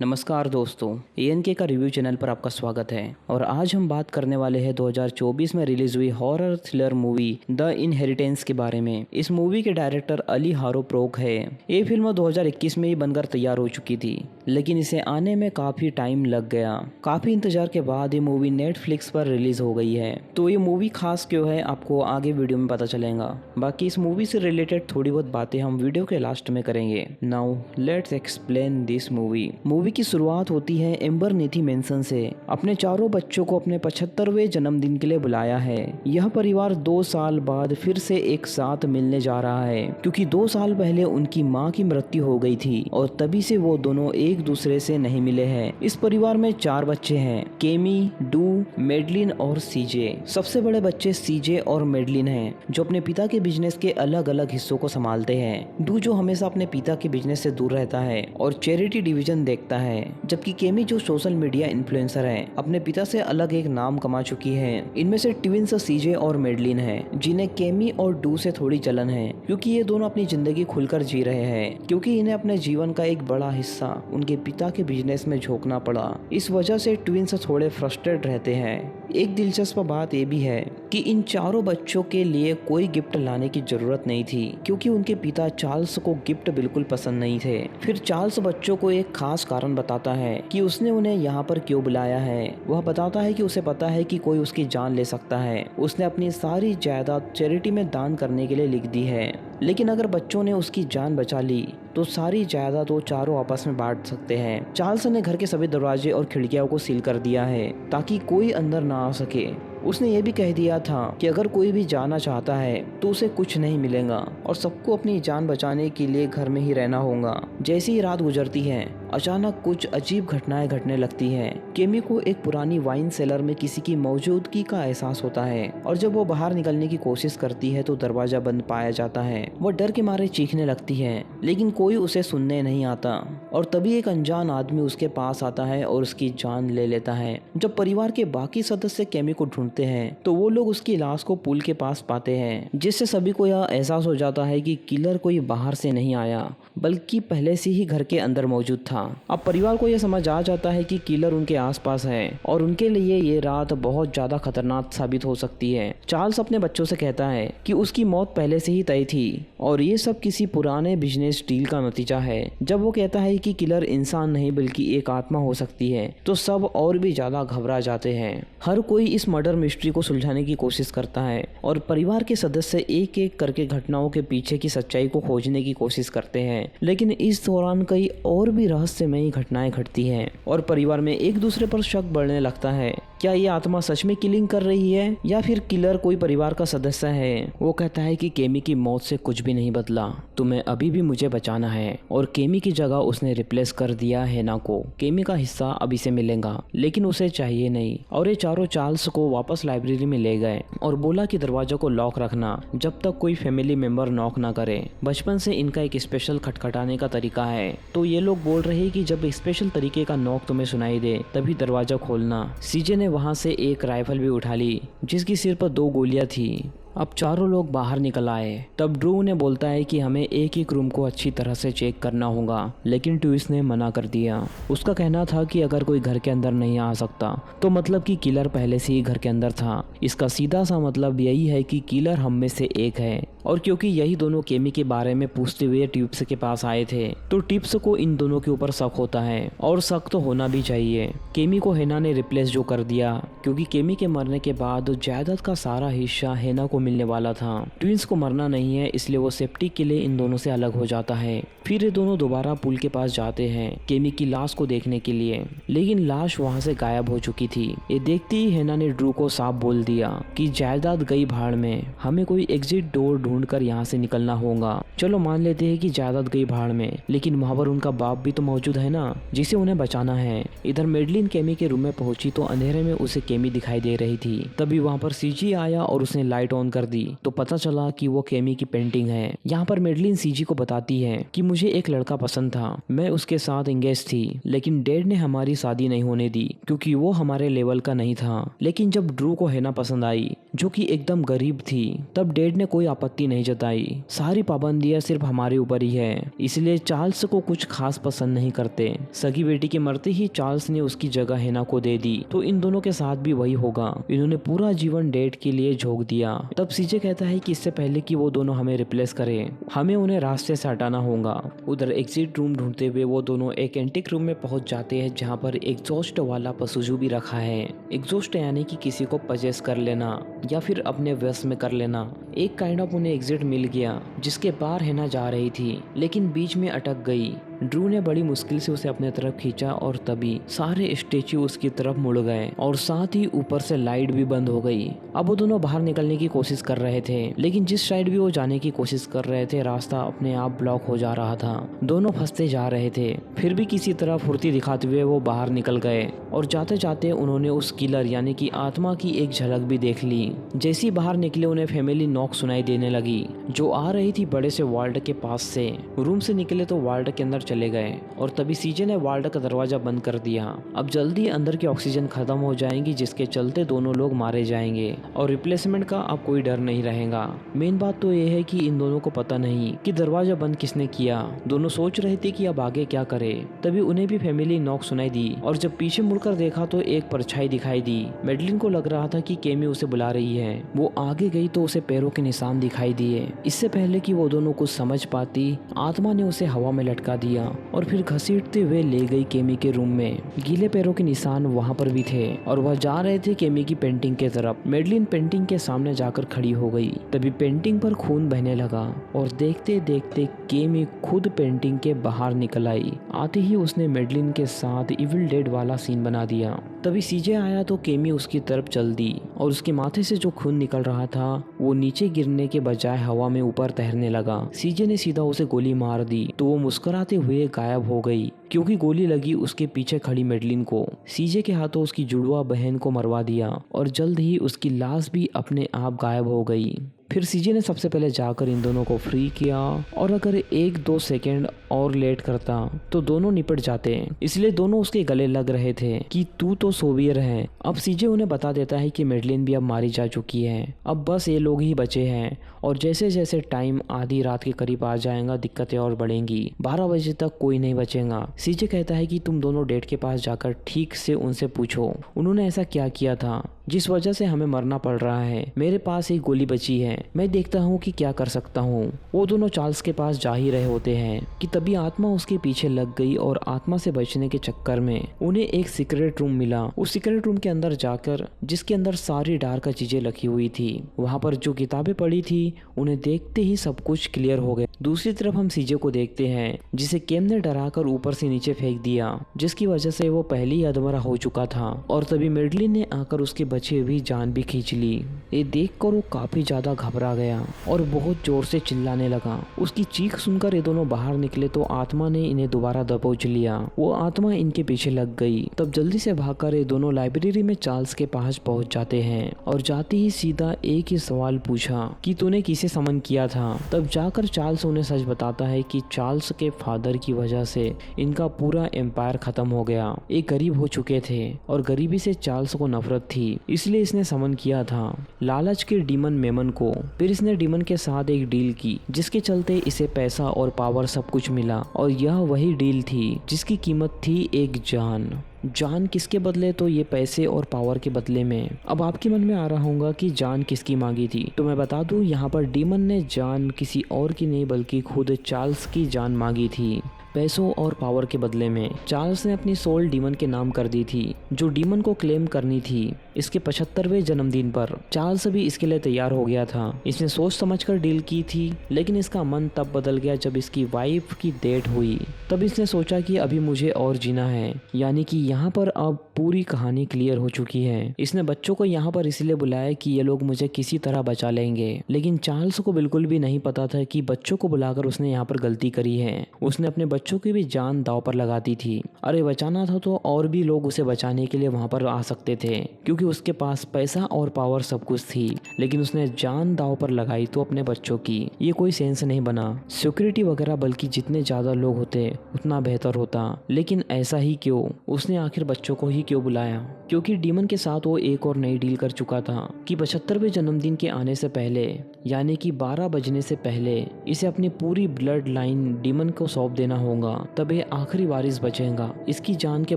नमस्कार दोस्तों, एएनके का रिव्यू चैनल पर आपका स्वागत है। और आज हम बात करने वाले हैं 2024 में रिलीज हुई horror thriller movie the inheritance के बारे में। इस मूवी के डायरेक्टर अली हारो प्रोक है। ये फिल्म 2021 में ही बनकर तैयार हो चुकी थी, लेकिन इसे आने में काफी टाइम लग गया। काफी इंतजार के बाद ये मूवी नेटफ्लिक्स पर रिलीज हो गई है। तो ये मूवी खास क्यों है आपको आगे वीडियो में पता चलेगा। बाकी इस मूवी से रिलेटेड थोड़ी बहुत बातें हम वीडियो के लास्ट में करेंगे। Now let's explain this movie की शुरुआत होती है एम्बर नीथी मेंसन से। अपने चारों बच्चों को अपने 75वें जन्मदिन के लिए बुलाया है। यह परिवार 2 साल बाद फिर से एक साथ मिलने जा रहा है, क्योंकि 2 साल पहले उनकी मां की मृत्यु हो गई थी और तभी से वो दोनों एक दूसरे से नहीं मिले हैं। इस परिवार में 4 बच्चे हैं, केमी, डू, मेडलिन और सीजे। सबसे बड़े बच्चे सीजे और मेडलिन हैं, जो अपने पिता के बिजनेस के अलग अलग हिस्सों को संभालते हैं। डू जो हमेशा अपने पिता के बिजनेस से दूर रहता है और चैरिटी डिवीजन देखता है, जबकि केमी जो सोशल मीडिया इन्फ्लुएंसर है, अपने पिता से अलग एक नाम कमा चुकी है। इनमें से ट्विंस सीजे और मेडलिन हैं, जिन्हें केमी और डू से थोड़ी जलन है, क्योंकि ये दोनों अपनी जिंदगी खुलकर जी रहे हैं, क्योंकि इन्हें अपने जीवन का एक बड़ा हिस्सा उनके पिता के बिजनेस में झोंकना पड़ा। इस वजह से ट्विंस थोड़े फ्रस्ट्रेट रहते हैं। एक दिलचस्प बात यह भी है कि इन चारों बच्चों के लिए कोई गिफ्ट लाने की जरूरत नहीं थी, क्योंकि उनके पिता चार्ल्स को गिफ्ट बिल्कुल पसंद नहीं थे। फिर चार्ल्स बच्चों को एक खास कारण बताता है कि उसने उन्हें यहाँ पर क्यों बुलाया है। वह बताता है कि उसे पता है कि कोई उसकी जान ले सकता है। उसने अपनी सारी जायदाद चैरिटी में दान करने के लिए लिख दी है, लेकिन अगर बच्चों ने उसकी जान बचा ली तो सारी जायदाद वो चारों आपस में बांट सकते हैं। चार्ल्स ने घर के सभी दरवाजे और खिड़कियों को सील कर दिया है, ताकि कोई अंदर ना आ सके। उसने ये भी कह दिया था कि अगर कोई भी जाना चाहता है तो उसे कुछ नहीं मिलेगा और सबको अपनी जान बचाने के लिए घर में ही रहना होगा। जैसे ही रात गुजरती है, अचानक कुछ अजीब घटनाएं घटने लगती हैं। केमी को एक पुरानी वाइन सेलर में किसी की मौजूदगी का एहसास होता है, और जब वो बाहर निकलने की कोशिश करती है तो दरवाजा बंद पाया जाता है। वो डर के मारे चीखने लगती है, लेकिन कोई उसे सुनने नहीं आता। और तभी एक अनजान आदमी उसके पास आता है और उसकी जान ले लेता है। जब परिवार के बाकी सदस्य केमी को ढूंढते हैं तो वो लोग उसकी लाश को पुल के पास पाते हैं, जिससे सभी को यह एहसास हो जाता है कि किलर कोई बाहर से नहीं आया, बल्कि पहले से ही घर के अंदर मौजूद था। अब परिवार को यह समझ आ जाता है कि किलर उनके आसपास है और उनके लिए ये रात बहुत ज्यादा खतरनाक साबित हो सकती है। चार्ल्स अपने बच्चों से कहता है कि उसकी मौत पहले से ही तय थी और ये सब किसी पुराने बिजनेस डील का नतीजा है। जब वो कहता है कि किलर इंसान नहीं बल्कि एक आत्मा हो सकती है, तो सब और भी ज्यादा घबरा जाते हैं। हर कोई इस मर्डर मिस्ट्री को सुलझाने की कोशिश करता है और परिवार के सदस्य एक एक करके घटनाओं के पीछे की सच्चाई को खोजने की कोशिश करते हैं। लेकिन इस दौरान कई और भी रहस्यमयी घटनाएं घटती हैं और परिवार में एक दूसरे पर शक बढ़ने लगता है। क्या ये आत्मा सच में किलिंग कर रही है या फिर किलर कोई परिवार का सदस्य है। वो कहता है कि केमी की मौत से कुछ भी नहीं बदला, तुम्हें अभी भी मुझे बचाना है। और केमी की जगह उसने रिप्लेस कर दिया हेना को। केमी का हिस्सा अभी से मिलेगा, लेकिन उसे चाहिए नहीं। और ये चारों चार्ल्स को वापस लाइब्रेरी में ले गए और बोला कि दरवाजा को लॉक रखना जब तक कोई फैमिली मेंबर नॉक ना करे। बचपन से इनका एक स्पेशल खटखटाने का तरीका है, तो ये लोग बोल रहे हैं कि जब स्पेशल तरीके का नॉक तुम्हें सुनाई दे तभी दरवाजा खोलना। सीजे ने वहां से एक राइफल भी उठा ली, जिसकी सिर पर 2 गोलियां थी। अब चारों लोग बाहर निकल आए। तब ड्रू ने बोलता है कि हमें एक एक रूम को अच्छी तरह से चेक करना होगा, लेकिन ट्विस ने मना कर दिया। उसका कहना था कि अगर कोई घर के अंदर नहीं आ सकता तो मतलब कि किलर पहले से ही घर के अंदर था। इसका सीधा सा मतलब यही है कि किलर हम में से एक है। और क्योंकि यही दोनों केमी के बारे में पूछते हुए टिप्स के पास आए थे, तो टिप्स को इन दोनों के ऊपर शक होता है, और शक तो होना भी चाहिए। केमी को हेना ने रिप्लेस जो कर दिया, क्योंकि केमी के मरने के बाद जायदाद का सारा हिस्सा हेना को मिलने वाला था। ट्विंस को मरना नहीं है, इसलिए वो सेफ्टी के लिए इन दोनों से अलग हो जाता है। फिर ये दोनों दोबारा पुल के पास जाते हैं केमी की लाश को देखने के लिए, लेकिन लाश वहाँ से गायब हो चुकी थी। ये देखते ही हेना ने ड्रू को साफ बोल दिया कि जायदाद गई भाड़ में, हमें कोई एग्जिट डोर ढूंढकर यहाँ से निकलना होगा। चलो मान लेते हैं कि जायदाद गई भाड़ में, लेकिन वहाँ पर उनका बाप भी तो मौजूद है ना, जिसे उन्हें बचाना है। इधर मेडलिन केमी के रूम में पहुंची तो अंधेरे में उसे केमी दिखाई दे रही थी। तभी वहाँ पर सीजी आया और उसने लाइट ऑन कर दी, तो पता चला कि वो केमी की पेंटिंग है। यहाँ पर मेडलिन सीजी को बताती है कि मुझे एक लड़का पसंद था, मैं उसके साथ एंगेज थी, लेकिन डैड ने हमारी शादी नहीं होने दी क्योंकि वो हमारे लेवल का नहीं था। लेकिन जब ड्रू को हेना पसंद आई, जो कि एकदम गरीब थी। तब डैड ने कोई आपत्ति नहीं जताई। सारी पाबंदियां सिर्फ हमारे ऊपर ही है, इसलिए चार्ल्स को कुछ खास पसंद नहीं करते। सगी बेटी के मरते ही चार्ल्स ने उसकी जगह हेना को दे दी, तो इन दोनों के साथ भी वही होगा। इन्होंने पूरा जीवन डैड के लिए झोंक दिया। तब सीजे कहता है कि इससे पहले कि वो दोनों हमें रिप्लेस करें, हमें उन्हें रास्ते से हटाना होगा। उधर एग्जिट रूम ढूंढते हुए वो दोनों एक एंटीक रूम में पहुंच जाते हैं, जहां पर एग्जॉस्ट वाला पसुजू भी रखा है। एग्जॉस्ट यानी कि किसी को पजेस कर लेना या फिर अपने वश में कर लेना। एक काइंड ऑफ उन्हें एग्जिट मिल गया, जिसके पार हेना जा रही थी, लेकिन बीच में अटक गई। ड्रू ने बड़ी मुश्किल से उसे अपने तरफ खींचा और तभी सारे स्टेच्यू उसकी तरफ मुड़ गए और साथ ही ऊपर से लाइट भी बंद हो गई। अब वो दोनों बाहर निकलने की कोशिश कर रहे थे, लेकिन जिस साइड भी वो जाने की कोशिश कर रहे थे, रास्ता अपने आप ब्लॉक हो जा रहा था। दोनों फंसते जा रहे थे। फिर भी किसी तरह फुर्ती दिखाते हुए वो बाहर निकल गए और जाते जाते उन्होंने उस किलर यानी कि आत्मा की एक झलक भी देख ली। जैसे ही बाहर निकले उन्हें फैमिली नॉक सुनाई देने लगी, जो आ रही थी बड़े से वार्ड के पास से। रूम से निकले तो वार्ड के अंदर चले गए और तभी सीजे ने वार्ड का दरवाजा बंद कर दिया। अब जल्दी अंदर की ऑक्सीजन खत्म हो जाएगी, जिसके चलते दोनों लोग मारे जाएंगे और रिप्लेसमेंट का अब कोई डर नहीं रहेगा। मेन बात तो ये है कि इन दोनों को पता नहीं कि दरवाजा बंद किसने किया। दोनों सोच रहे थे कि अब आगे क्या करे। तभी उन्हें भी फैमिली नॉक सुनाई दी और जब पीछे मुड़कर देखा तो एक परछाई दिखाई दी। मेडलिन को लग रहा था कि केमी उसे बुला रही है। वो आगे गई तो उसे पैरों के निशान दिखाई दिए। इससे पहले कि वो दोनों कुछ समझ पाती, आत्मा ने उसे हवा में लटका दिया और फिर घसीटते हुए ले गई केमी के रूम में। गीले पैरों के निशान वहाँ पर भी थे और वह जा रहे थे केमी की पेंटिंग के तरफ। मेडलिन पेंटिंग के सामने जाकर खड़ी हो गई। तभी पेंटिंग पर खून बहने लगा और देखते देखते केमी खुद पेंटिंग के बाहर निकल आई। आते ही उसने मेडलिन के साथ इविल डेड वाला सीन बना दिया। तभी सीजे आया तो केमी उसकी तरफ चल दी और उसके माथे से जो खून निकल रहा था वो नीचे गिरने के बजाय हवा में ऊपर तैरने लगा। सीजे ने सीधा उसे गोली मार दी तो वो मुस्कुराते हुए गायब हो गई, क्योंकि गोली लगी उसके पीछे खड़ी मेडलिन को। सीजे के हाथों उसकी जुड़वा बहन को मरवा दिया और जल्द ही उसकी लाश भी अपने आप गायब हो गई। फिर सीजे ने सबसे पहले जाकर इन दोनों को फ्री किया और अगर 1-2 सेकेंड और लेट करता तो दोनों निपट जाते, इसलिए दोनों उसके गले लग रहे थे कि तू तो सोवियर है। अब सीजे उन्हें बता देता है कि मेडलिन भी अब मारी जा चुकी है, अब बस ये लोग ही बचे हैं और जैसे जैसे टाइम आधी रात के करीब आ जाएगा दिक्कतें और बढ़ेंगी। 12 बजे तक कोई नहीं बचेगा। सीजे कहता है कि तुम दोनों डेड के पास जाकर ठीक से उनसे पूछो उन्होंने ऐसा क्या किया था जिस वजह से हमें मरना पड़ रहा है। मेरे पास एक गोली बची है, मैं देखता हूँ कि क्या कर सकता हूँ। वो दोनों चार्ल्स के पास जा ही रहे होते हैं कि तभी आत्मा उसके पीछे लग गई और आत्मा से बचने के चक्कर में उन्हें एक सीक्रेट रूम मिला। उस सीक्रेट रूम के अंदर जाकर, जिसके अंदर सारी डार्क चीजें रखी हुई थी, वहाँ पर जो किताबें पड़ी थी उन्हें देखते ही सब कुछ क्लियर हो गया। दूसरी तरफ हम सीजे को देखते हैं, जिसे केम ने डराकर ऊपर से नीचे फेंक दिया, जिसकी वजह से वो पहले ही अधमरा हो चुका था। और तभी मेडलिन ने आकर उसके बचे हुई जान भी खींच ली। ये देखकर वो काफी ज्यादा घबरा गया और बहुत जोर से चिल्लाने लगा। उसकी चीख सुनकर ये दोनों बाहर निकले तो आत्मा ने इन्हें दोबारा दबोच लिया। वो आत्मा इनके पीछे लग गई। तब जल्दी से भागकर ये दोनों लाइब्रेरी में चार्ल्स के पास पहुंच जाते हैं और जाते ही सीधा एक ही सवाल पूछा कि तूने किसे समन किया था। तब जाकर चार्ल्स उन्हें सच बताता है कि चार्ल्स के फादर की वजह से इनका पूरा एम्पायर खत्म हो गया। ये गरीब हो चुके थे और गरीबी से चार्ल्स को नफरत थी, इसलिए इसने समन किया था लालच के डीमन मेमन को। फिर इसने डीमन के साथ एक डील की, जिसके चलते इसे पैसा और पावर सब कुछ मिला और यह वही डील थी जिसकी कीमत थी एक जान। जान किसके बदले? तो ये पैसे और पावर के बदले में। अब आपके मन में आ रहा होगा कि जान किसकी मांगी थी, तो मैं बता दूं यहाँ पर डीमन ने जान किसी और की नहीं बल्कि खुद चार्ल्स की जान मांगी थी, पैसों और पावर के बदले में। चार्ल्स ने अपनी सोल डीमन के नाम कर दी थी, जो डीमन को क्लेम करनी थी। इसके 75वें जन्मदिन पर चार्ल्स भी इसके लिए तैयार हो गया था। इसने सोच समझकर डील की थी, लेकिन इसका मन तब बदल गया जब इसकी वाइफ की डेथ हुई। तब इसने सोचा कि अभी मुझे और जीना है, यानी कि यहाँ पर अब पूरी कहानी क्लियर हो चुकी है। इसने बच्चों को यहाँ पर इसलिए बुलाया कि ये लोग मुझे किसी तरह बचा लेंगे, लेकिन चार्ल्स को बिल्कुल भी नहीं पता था कि बच्चों को बुलाकर उसने यहाँ पर गलती करी है। उसने अपने बच्चों की भी जान दांव पर लगा दी थी। अरे बचाना था तो और भी लोग उसे बचाने के लिए वहाँ पर आ सकते थे, क्योंकि उसके पास पैसा और पावर सब कुछ थी, लेकिन उसने जान दांव पर लगाई तो अपने बच्चों की। ये कोई सेंस नहीं बना सिक्योरिटी वगैरह, बल्कि जितने ज्यादा लोग होते उतना बेहतर होता। लेकिन ऐसा ही क्यों? उसने आखिर बच्चों को ही क्यों बुलाया? क्योंकि डीमन के साथ वो एक और नई डील कर चुका था कि 75वें जन्मदिन के आने से पहले, यानी कि 12 बजने से पहले इसे अपनी पूरी ब्लड लाइन डीमन को सौंप देना होगा, तब ये आखिरी वारिस बचेगा। इसकी जान के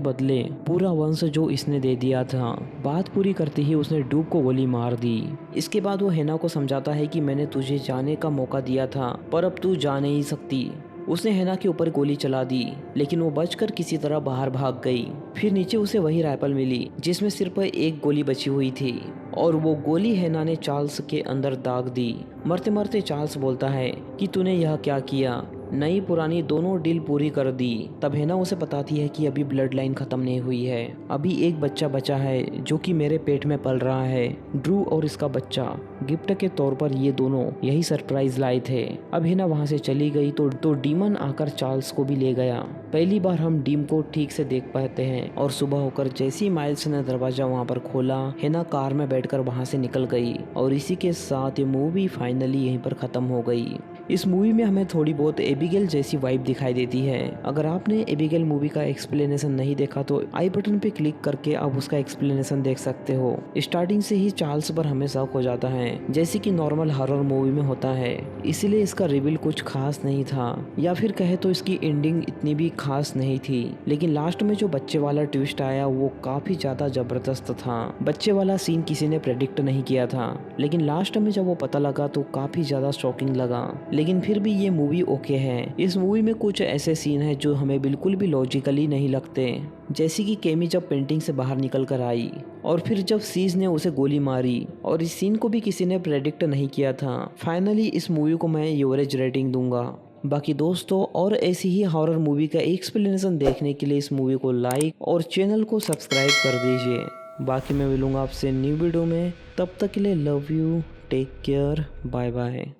बदले पूरा वंश जो इसने दे दिया था। बात पूरी करते ही उसने डूब को गोली मार दी। इसके बाद वो हेना को समझाता है कि मैंने तुझे जाने का मौका दिया था, पर अब तू जा नहीं सकती। उसने हेना के ऊपर गोली चला दी, लेकिन वो बचकर किसी तरह बाहर भाग गई। फिर नीचे उसे वही राइफल मिली जिसमें सिर्फ एक गोली बची हुई थी, और वो गोली हेना ने चार्ल्स के अंदर दाग दी। मरते मरते चार्ल्स बोलता है कि तूने यह क्या किया? नई पुरानी दोनों डील पूरी कर दी। तब हेना उसे बताती है कि अभी ब्लड लाइन खत्म नहीं हुई है, अभी एक बच्चा बचा है जो कि मेरे पेट में पल रहा है। ड्रू और इसका बच्चा गिफ्ट के तौर पर ये दोनों यही सरप्राइज लाए थे। अब हेना वहां से चली गई तो डीमन आकर चार्ल्स को भी ले गया। पहली बार हम डीम को ठीक से देख पाते हैं, और सुबह होकर जैसी माइल्स ने दरवाजा वहां पर खोला, हेना कार में बैठकर वहां से निकल गई। और इसी के साथ ये मूवी फाइनली यहीं पर खत्म हो गई। इस मूवी में हमें थोड़ी बहुत एबिगेल जैसी वाइब दिखाई देती है। अगर आपने एबिगेल मूवी का एक्सप्लेनेशन नहीं देखा तो आई बटन पे क्लिक करके आप उसका एक्सप्लेनेशन देख सकते हो। स्टार्टिंग से ही चार्ल्स पर हमें शक हो जाता है, जैसे कि नॉर्मल हॉरर मूवी में होता है, इसलिए इसका रिवील कुछ खास नहीं था, या फिर कहे तो इसकी एंडिंग इतनी भी खास नहीं थी। लेकिन लास्ट में जो बच्चे वाला ट्विस्ट आया वो काफी ज्यादा जबरदस्त था। बच्चे वाला सीन किसी ने प्रेडिक्ट नहीं किया था, लेकिन लास्ट में जब वो पता लगा तो काफी ज्यादा शॉकिंग लगा। लेकिन फिर भी ये मूवी ओके है। इस मूवी में कुछ ऐसे सीन है जो हमें बिल्कुल भी लॉजिकली नहीं लगते, जैसे कि केमी जब पेंटिंग से बाहर निकल कर आई और फिर जब सीज ने उसे गोली मारी, और इस सीन को भी किसी ने प्रेडिक्ट नहीं किया था। फाइनली इस मूवी को मैं एवरेज रेटिंग दूंगा। बाकी दोस्तों, और ऐसी ही हॉरर मूवी का एक्सप्लेनेशन देखने के लिए इस मूवी को लाइक और चैनल को सब्सक्राइब कर दीजिए। बाकी मैं मिलूंगा आपसे न्यू वीडियो में, तब तक के लिए love you, take care, bye bye.